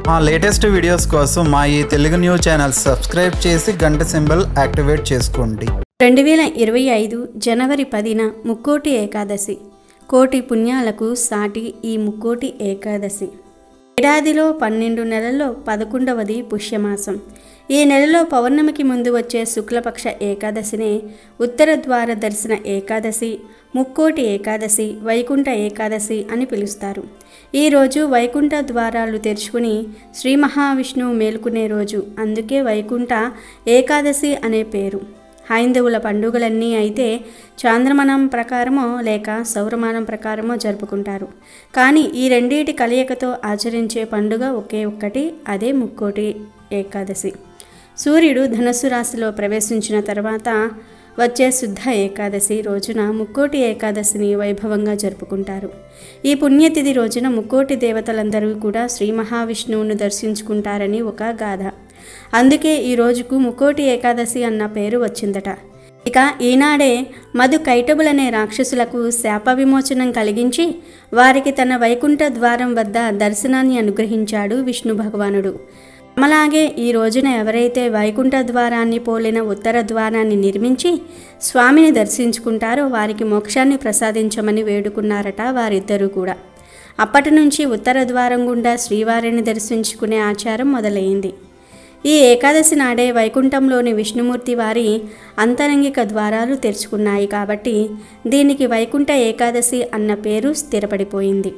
మా latest videos కోసం మా ఈ తెలుగు న్యూస్ ఛానల్ సబ్స్క్రైబ్ చేసి గంట సింబల్ యాక్టివేట్ చేసుకోండి. 2025 జనవరి 10న ముక్కోటి ఏకాదశి. కోటి పుణ్యాలకు సాటి ఈ ముక్కోటి ఏకాదశి. ఏడాదిలో 12 నెలల్లో 11వది పుష్యమాసం. ఈ నెలలో పౌర్ణమికి ముందు వచ్చే శుక్లపక్ష ఏకాదశినే ఉత్తర ద్వార దర్శన ఏకాదశి, ముక్కోటి ఏకాదశి, వైకుంఠ ఏకాదశి అని పిలుస్తారు. ఈరోజు వైకుంఠ ద్వారాలు తెరుచుకుని శ్రీ మహావిష్ణువు మేలుకునే రోజు, అందుకే వైకుంఠ ఏకాదశి అనే పేరు. హైందవుల పండుగలన్నీ అయితే చాంద్రమానం ప్రకారమో లేక సౌరమానం ప్రకారమో జరుపుకుంటారు. కానీ ఈ రెండింటి కలయికతో ఆచరించే పండుగ ఒకే ఒక్కటి, అదే ముక్కోటి ఏకాదశి. సూర్యుడు ధనస్సు రాశిలో ప్రవేశించిన తర్వాత వచ్చే శుద్ధ ఏకాదశి రోజున ముక్కోటి ఏకాదశిని వైభవంగా జరుపుకుంటారు. ఈ పుణ్యతిథి రోజున ముక్కోటి దేవతలందరూ కూడా శ్రీ మహావిష్ణువును దర్శించుకుంటారని ఒక గాథ. అందుకే ఈ రోజుకు ముక్కోటి ఏకాదశి అన్న పేరు వచ్చిందట. ఇక ఈనాడే మధు కైటబులనే రాక్షసులకు శాప విమోచనం కలిగించి వారికి తన వైకుంఠ ద్వారం వద్ద దర్శనాన్ని అనుగ్రహించాడు విష్ణు భగవానుడు. అలాగే ఈ రోజున ఎవరైతే వైకుంఠ ద్వారాన్ని పోలిన ఉత్తర ద్వారాన్ని నిర్మించి స్వామిని దర్శించుకుంటారో వారికి మోక్షాన్ని ప్రసాదించమని వేడుకున్నారట వారిద్దరూ కూడా. అప్పటి నుంచి ఉత్తర ద్వారం గుండా శ్రీవారిని దర్శించుకునే ఆచారం మొదలైంది. ఈ ఏకాదశి నాడే వైకుంఠంలోని విష్ణుమూర్తి వారి అంతరంగిక ద్వారాలు తెరుచుకున్నాయి కాబట్టి దీనికి వైకుంఠ ఏకాదశి అన్న పేరు స్థిరపడిపోయింది.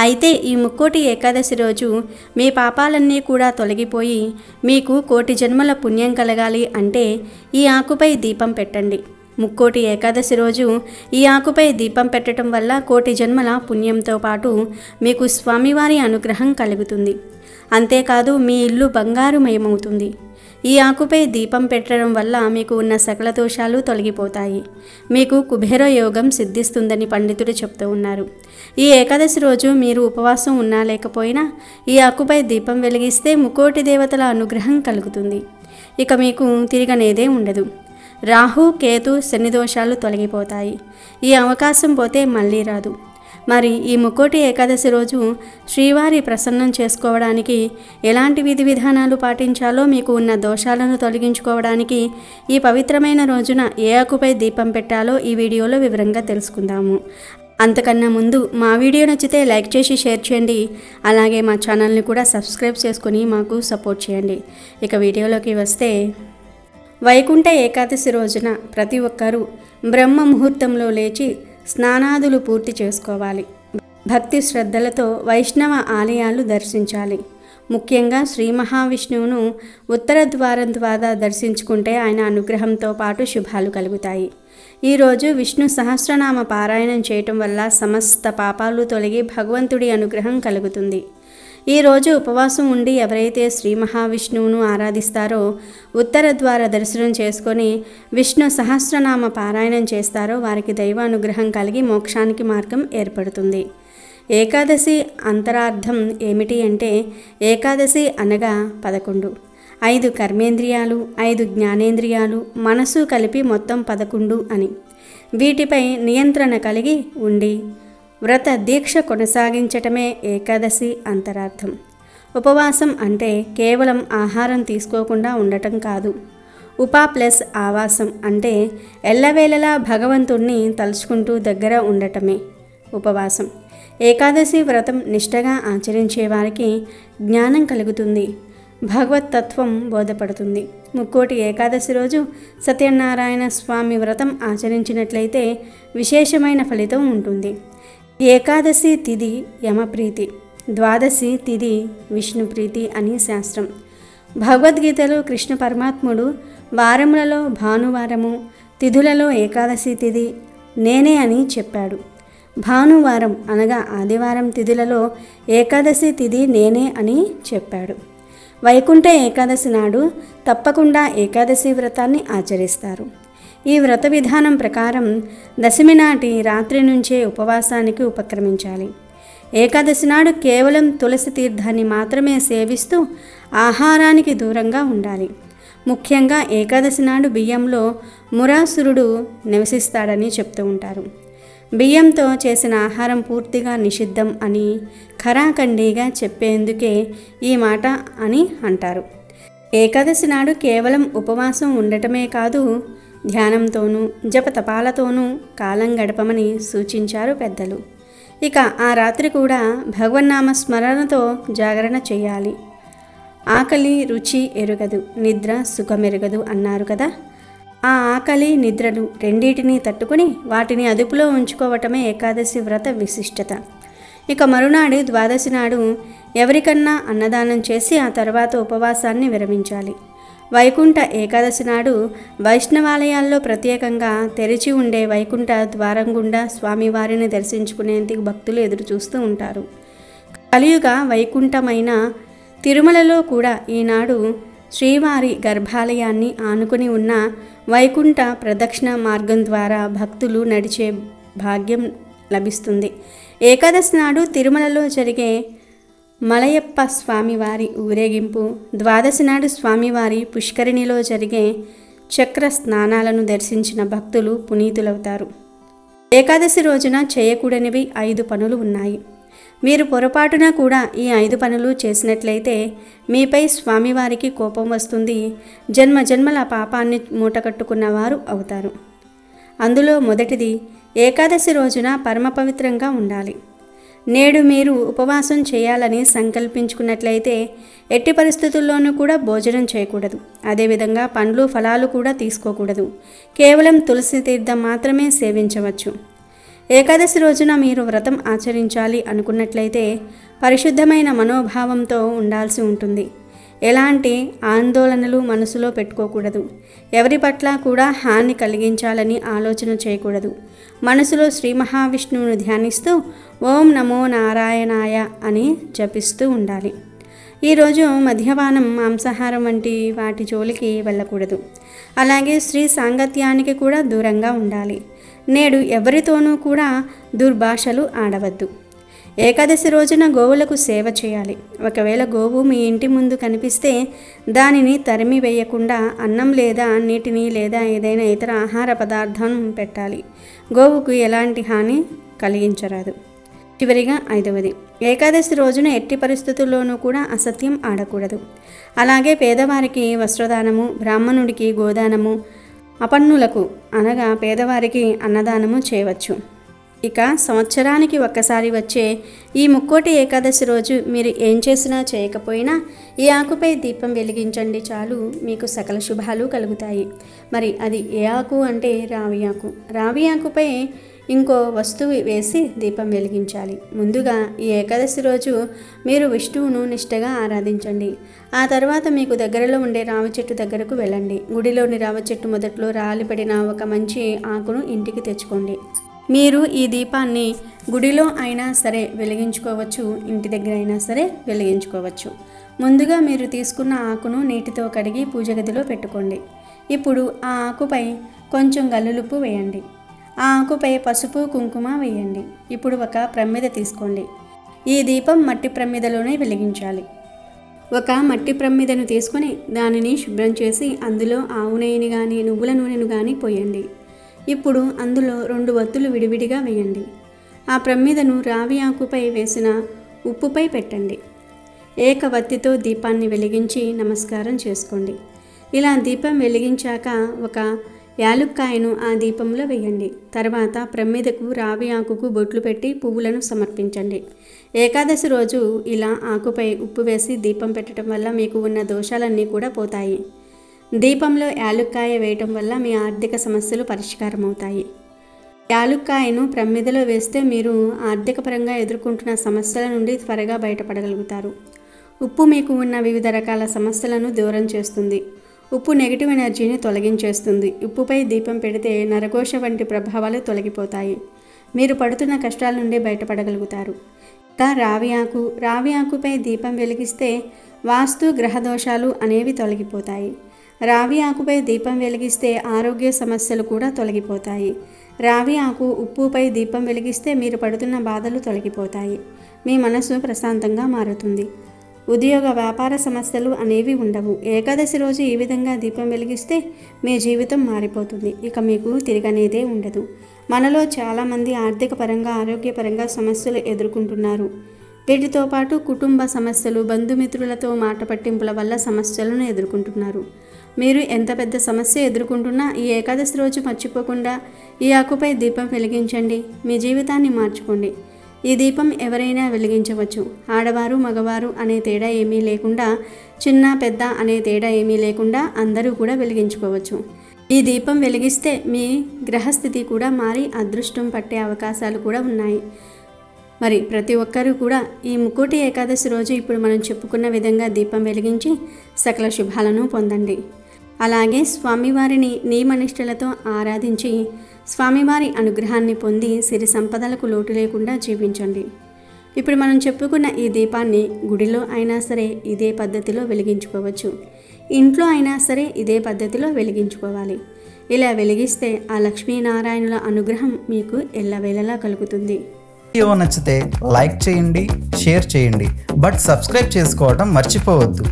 అయితే ఈ ముక్కోటి ఏకాదశి రోజు మీ పాపాలన్నీ కూడా తొలగిపోయి మీకు కోటి జన్మల పుణ్యం కలగాలి అంటే ఈ ఆకుపై దీపం పెట్టండి. ముక్కోటి ఏకాదశి రోజు ఈ ఆకుపై దీపం పెట్టడం వల్ల కోటి జన్మల పుణ్యంతో పాటు మీకు స్వామివారి అనుగ్రహం కలుగుతుంది. అంతేకాదు మీ ఇల్లు బంగారుమయమవుతుంది. ఈ ఆకుపై దీపం పెట్టడం వల్ల మీకు ఉన్న సకల దోషాలు తొలగిపోతాయి. మీకు కుబేర యోగం సిద్ధిస్తుందని పండితుడు చెప్తూ ఉన్నారు. ఈ ఏకాదశి రోజు మీరు ఉపవాసం ఉన్నా లేకపోయినా ఈ ఆకుపై దీపం వెలిగిస్తే ముక్కోటి దేవతల అనుగ్రహం కలుగుతుంది. ఇక మీకు తిరగనేదే ఉండదు. రాహు, కేతు, శని దోషాలు తొలగిపోతాయి. ఈ అవకాశం పోతే మళ్ళీ రాదు. మరి ఈ ముక్కోటి ఏకాదశి రోజు శ్రీవారి ప్రసన్నం చేసుకోవడానికి ఎలాంటి విధి విధానాలు పాటించాలో, మీకు ఉన్న దోషాలను తొలగించుకోవడానికి ఈ పవిత్రమైన రోజున ఏ ఆకుపై దీపం పెట్టాలో ఈ వీడియోలో వివరంగా తెలుసుకుందాము. అంతకన్నా ముందు మా వీడియో నచ్చితే లైక్ చేసి షేర్ చేయండి. అలాగే మా ఛానల్ని కూడా సబ్స్క్రైబ్ చేసుకొని మాకు సపోర్ట్ చేయండి. ఇక వీడియోలోకి వస్తే, వైకుంఠ ఏకాదశి రోజున ప్రతి ఒక్కరూ బ్రహ్మ ముహూర్తంలో లేచి స్నానాదులు పూర్తి చేసుకోవాలి. భక్తి శ్రద్ధలతో వైష్ణవ ఆలయాలు దర్శించాలి. ముఖ్యంగా శ్రీ మహావిష్ణువును ఉత్తర ద్వారం ద్వారా దర్శించుకుంటే ఆయన అనుగ్రహంతో పాటు శుభాలు కలుగుతాయి. ఈరోజు విష్ణు సహస్రనామ పారాయణం చేయటం వల్ల సమస్త పాపాలు తొలగి భగవంతుడి అనుగ్రహం కలుగుతుంది. ఈరోజు ఉపవాసం ఉండి ఎవరైతే శ్రీ మహావిష్ణువును ఆరాధిస్తారో, ఉత్తర ద్వార దర్శనం చేసుకొని విష్ణు సహస్రనామ పారాయణం చేస్తారో వారికి దైవ అనుగ్రహం కలిగి మోక్షానికి మార్గం ఏర్పడుతుంది. ఏకాదశి అంతరార్థం ఏమిటి అంటే, ఏకాదశి అనగా 11, 5 కర్మేంద్రియాలు, 5 జ్ఞానేంద్రియాలు, మనసు కలిపి మొత్తం 11 అని. వీటిపై నియంత్రణ కలిగి ఉండి వ్రత దీక్ష కొనసాగించటమే ఏకాదశి అంతరార్థం. ఉపవాసం అంటే కేవలం ఆహారం తీసుకోకుండా ఉండటం కాదు. ఉపా ప్లస్ ఆవాసం అంటే ఎల్లవేళలా భగవంతుణ్ణి తలుచుకుంటూ దగ్గర ఉండటమే ఉపవాసం. ఏకాదశి వ్రతం నిష్టగా ఆచరించే వారికి జ్ఞానం కలుగుతుంది, భగవత్తత్వం బోధపడుతుంది. ముక్కోటి ఏకాదశి రోజు సత్యనారాయణ స్వామి వ్రతం ఆచరించినట్లయితే విశేషమైన ఫలితం ఉంటుంది. ఏకాదశి తిథి యమప్రీతి, ద్వాదశి తిథి విష్ణుప్రీతి అని శాస్త్రం. భగవద్గీతలో కృష్ణ పరమాత్ముడు వారములలో భానువారము, తిథులలో ఏకాదశి తిథి నేనే అని చెప్పాడు. భానువారం అనగా ఆదివారం తిథులలో ఏకాదశి తిథి నేనే అని చెప్పాడు. వైకుంఠ ఏకాదశి నాడు తప్పకుండా ఏకాదశి వ్రతాన్ని ఆచరిస్తారు. ఈ వ్రత విధానం ప్రకారం దశమి నాటి రాత్రి నుంచే ఉపవాసానికి ఉపక్రమించాలి. ఏకాదశి నాడు కేవలం తులసి తీర్థాన్ని మాత్రమే సేవిస్తూ ఆహారానికి దూరంగా ఉండాలి. ముఖ్యంగా ఏకాదశి నాడు బియ్యంలో మురాసురుడు నివసిస్తాడని చెప్తూ ఉంటారు. బియ్యంతో చేసిన ఆహారం పూర్తిగా నిషిద్ధం అని ఖరాఖండిగా చెప్పేందుకే ఈ మాట అని అంటారు. ఏకాదశి నాడు కేవలం ఉపవాసం ఉండటమే కాదు, ధ్యానంతోనూ జపతపాలతోనూ కాలం గడపమని సూచించారు పెద్దలు. ఇక ఆ రాత్రి కూడా భగవన్నామ స్మరణతో జాగరణ చేయాలి. ఆకలి రుచి ఎరుగదు, నిద్ర సుఖమెరుగదు అన్నారు కదా. ఆ ఆకలి నిద్రలు రెండింటినీ తట్టుకుని వాటిని అదుపులో ఉంచుకోవటమే ఏకాదశి వ్రత విశిష్టత. ఇక మరునాడు ద్వాదశి నాడు ఎవరికన్నా అన్నదానం చేసి ఆ తర్వాత ఉపవాసాన్ని విరమించాలి. వైకుంఠ ఏకాదశి నాడు వైష్ణవాలయాల్లో ప్రత్యేకంగా తెరిచి ఉండే వైకుంఠ ద్వారం గుండా స్వామివారిని దర్శించుకునేందుకు భక్తులు ఎదురు చూస్తూ ఉంటారు. కలియుగ వైకుంఠమైన తిరుమలలో కూడా ఈనాడు శ్రీవారి గర్భాలయాన్ని ఆనుకుని ఉన్న వైకుంఠ ప్రదక్షిణ మార్గం ద్వారా భక్తులు నడిచే భాగ్యం లభిస్తుంది. ఏకాదశి నాడు తిరుమలలో జరిగే మలయప్ప స్వామివారి ఊరేగింపు, ద్వాదశి నాడు స్వామివారి పుష్కరిణిలో జరిగే చక్ర స్నానాలను దర్శించిన భక్తులు పునీతులవుతారు. ఏకాదశి రోజున చేయకూడనివి 5 పనులు ఉన్నాయి. మీరు పొరపాటున కూడా ఈ 5 పనులు చేసినట్లయితే మీపై స్వామివారికి కోపం వస్తుంది, జన్మ జన్మల పాపాన్ని మూటకట్టుకున్నవారు అవుతారు. అందులో మొదటిది, ఏకాదశి రోజున పరమ పవిత్రంగా ఉండాలి. నేడు మీరు ఉపవాసం చేయాలని సంకల్పించుకున్నట్లయితే ఎట్టి పరిస్థితుల్లోనూ కూడా భోజనం చేయకూడదు. అదేవిధంగా పండ్లు ఫలాలు కూడా తీసుకోకూడదు. కేవలం తులసి తీర్థం మాత్రమే సేవించవచ్చు. ఏకాదశి రోజున మీరు వ్రతం ఆచరించాలి అనుకున్నట్లయితే పరిశుద్ధమైన మనోభావంతో ఉండాల్సి ఉంటుంది. ఎలాంటి ఆందోళనలు మనసులో పెట్టుకోకూడదు. ఎవరి పట్ల కూడా హాని కలిగించాలని ఆలోచన చేయకూడదు. మనసులో శ్రీ మహావిష్ణువును ధ్యానిస్తూ ఓం నమో నారాయణాయ అని జపిస్తూ ఉండాలి. ఈరోజు మద్యపానం, మాంసాహారం వంటి వాటి జోలికి వెళ్ళకూడదు. అలాగే స్త్రీ సాంగత్యానికి కూడా దూరంగా ఉండాలి. నేడు ఎవరితోనూ కూడా దుర్భాషలు ఆడవద్దు. ఏకాదశి రోజున గోవులకు సేవ చేయాలి. ఒకవేళ గోవు మీ ఇంటి ముందు కనిపిస్తే దానిని తరిమి వేయకుండా అన్నం లేదా నీటిని లేదా ఏదైనా ఇతర ఆహార పదార్థం పెట్టాలి. గోవుకు ఎలాంటి హాని కలిగించరాదు. చివరిగా 5వది, ఏకాదశి రోజున ఎట్టి పరిస్థితుల్లోనూ కూడా అసత్యం ఆడకూడదు. అలాగే పేదవారికి వస్త్రదానము, బ్రాహ్మణుడికి గోదానము, అపన్నులకు అనగా పేదవారికి అన్నదానము చేయవచ్చు. ఇక సంవత్సరానికి ఒక్కసారి వచ్చే ఈ ముక్కోటి ఏకాదశి రోజు మీరు ఏం చేసినా చేయకపోయినా ఈ ఆకుపై దీపం వెలిగించండి, చాలు మీకు సకల శుభాలు కలుగుతాయి. మరి అది ఏ ఆకు అంటే రావి ఆకు. రావి ఆకుపై ఇంకో వస్తువు వేసి దీపం వెలిగించాలి. ముందుగా ఈ ఏకాదశి రోజు మీరు విష్ణువును నిష్టగా ఆరాధించండి. ఆ తర్వాత మీకు దగ్గరలో ఉండే రావి చెట్టు దగ్గరకు వెళ్ళండి. గుడిలోని రావి చెట్టు మొదట్లో రాలిపడిన ఒక మంచి ఆకును ఇంటికి తెచ్చుకోండి. మీరు ఈ దీపాన్ని గుడిలో అయినా సరే వెలిగించుకోవచ్చు, ఇంటి దగ్గర అయినా సరే వెలిగించుకోవచ్చు. ముందుగా మీరు తీసుకున్న ఆకును నీటితో కడిగి పూజ గదిలో పెట్టుకోండి. ఇప్పుడు ఆ ఆకుపై కొంచెం గల్లులుప్పు వేయండి. ఆ ఆకుపై పసుపు కుంకుమ వేయండి. ఇప్పుడు ఒక ప్రమిద తీసుకోండి. ఈ దీపం మట్టి ప్రమిదలోనే వెలిగించాలి. ఒక మట్టి ప్రమిదను తీసుకొని దానిని శుభ్రం చేసి అందులో ఆవు నెయ్యిని కానీ నువ్వుల నూనెను కానీ పోయండి. ఇప్పుడు అందులో 2 వత్తులు విడివిడిగా వేయండి. ఆ ప్రమిదను రావి ఆకుపై వేసిన ఉప్పుపై పెట్టండి. ఏకవత్తితో దీపాన్ని వెలిగించి నమస్కారం చేసుకోండి. ఇలా దీపం వెలిగించాక ఒక యాలుక్కాయను ఆ దీపంలో వేయండి. తర్వాత ప్రమిదకు రావి ఆకుకు బొట్లు పెట్టి పువ్వులను సమర్పించండి. ఏకాదశి రోజు ఇలా ఆకుపై ఉప్పు వేసి దీపం పెట్టడం వల్ల మీకు ఉన్న దోషాలన్నీ కూడా పోతాయి. దీపంలో యాలుక్కాయ వేయటం వల్ల మీ ఆర్థిక సమస్యలు పరిష్కారం అవుతాయి. యాలుక్కాయను ప్రమిదలో వేస్తే మీరు ఆర్థిక పరంగా ఎదుర్కొంటున్న సమస్యల నుండి త్వరగా బయటపడగలుగుతారు. ఉప్పు మీకు ఉన్న వివిధ రకాల సమస్యలను దూరం చేస్తుంది. ఉప్పు నెగిటివ్ ఎనర్జీని తొలగించేస్తుంది. ఉప్పుపై దీపం పెడితే నరఘోష వంటి ప్రభావాలు తొలగిపోతాయి. మీరు పడుతున్న కష్టాల నుండి బయటపడగలుగుతారు. ఇంకా రావి ఆకుపై దీపం వెలిగిస్తే వాస్తు గ్రహదోషాలు అనేవి తొలగిపోతాయి. రావి ఆకుపై దీపం వెలిగిస్తే ఆరోగ్య సమస్యలు కూడా తొలగిపోతాయి. రావి ఆకు ఉప్పుపై దీపం వెలిగిస్తే మీరు పడుతున్న బాధలు తొలగిపోతాయి. మీ మనసు ప్రశాంతంగా మారుతుంది. ఉద్యోగ వ్యాపార సమస్యలు అనేవి ఉండవు. ఏకాదశి రోజు ఈ విధంగా దీపం వెలిగిస్తే మీ జీవితం మారిపోతుంది. ఇక మీకు తిరగనేదే ఉండదు. మనలో చాలామంది ఆర్థిక పరంగా ఆరోగ్యపరంగా సమస్యలు ఎదుర్కొంటున్నారు. వీటితో పాటు కుటుంబ సమస్యలు, బంధుమిత్రులతో మాట పట్టింపుల వల్ల సమస్యలను ఎదుర్కొంటున్నారు. మీరు ఎంత పెద్ద సమస్య ఎదుర్కొంటున్నా ఈ ఏకాదశి రోజు మర్చిపోకుండా ఈ ఆకుపై దీపం వెలిగించండి. మీ జీవితాన్ని మార్చుకోండి. ఈ దీపం ఎవరైనా వెలిగించవచ్చు. ఆడవారు, మగవారు అనే తేడా ఏమీ లేకుండా, చిన్న పెద్ద అనే తేడా ఏమీ లేకుండా అందరూ కూడా వెలిగించుకోవచ్చు. ఈ దీపం వెలిగిస్తే మీ గ్రహస్థితి కూడా మారి అదృష్టం పట్టే అవకాశాలు కూడా ఉన్నాయి. మరి ప్రతి ఒక్కరూ కూడా ఈ ముక్కోటి ఏకాదశి రోజు ఇప్పుడు మనం చెప్పుకున్న విధంగా దీపం వెలిగించి సకల శుభాలను పొందండి. అలాగే స్వామివారిని నియమనిష్టలతో ఆరాధించి స్వామివారి అనుగ్రహాన్ని పొంది సిరి సంపదలకు లోటు లేకుండా జీవించండి. ఇప్పుడు మనం చెప్పుకున్న ఈ దీపాన్ని గుడిలో అయినా సరే ఇదే పద్ధతిలో వెలిగించుకోవచ్చు. ఇంట్లో అయినా సరే ఇదే పద్ధతిలో వెలిగించుకోవాలి. ఇలా వెలిగిస్తే ఆ లక్ష్మీనారాయణుల అనుగ్రహం మీకు ఎల్లవేళలా కలుగుతుంది. వీడియో నచ్చితే లైక్ చేయండి, షేర్ చేయండి, బట్ సబ్స్క్రైబ్ చేసుకోవడం మర్చిపోవద్దు.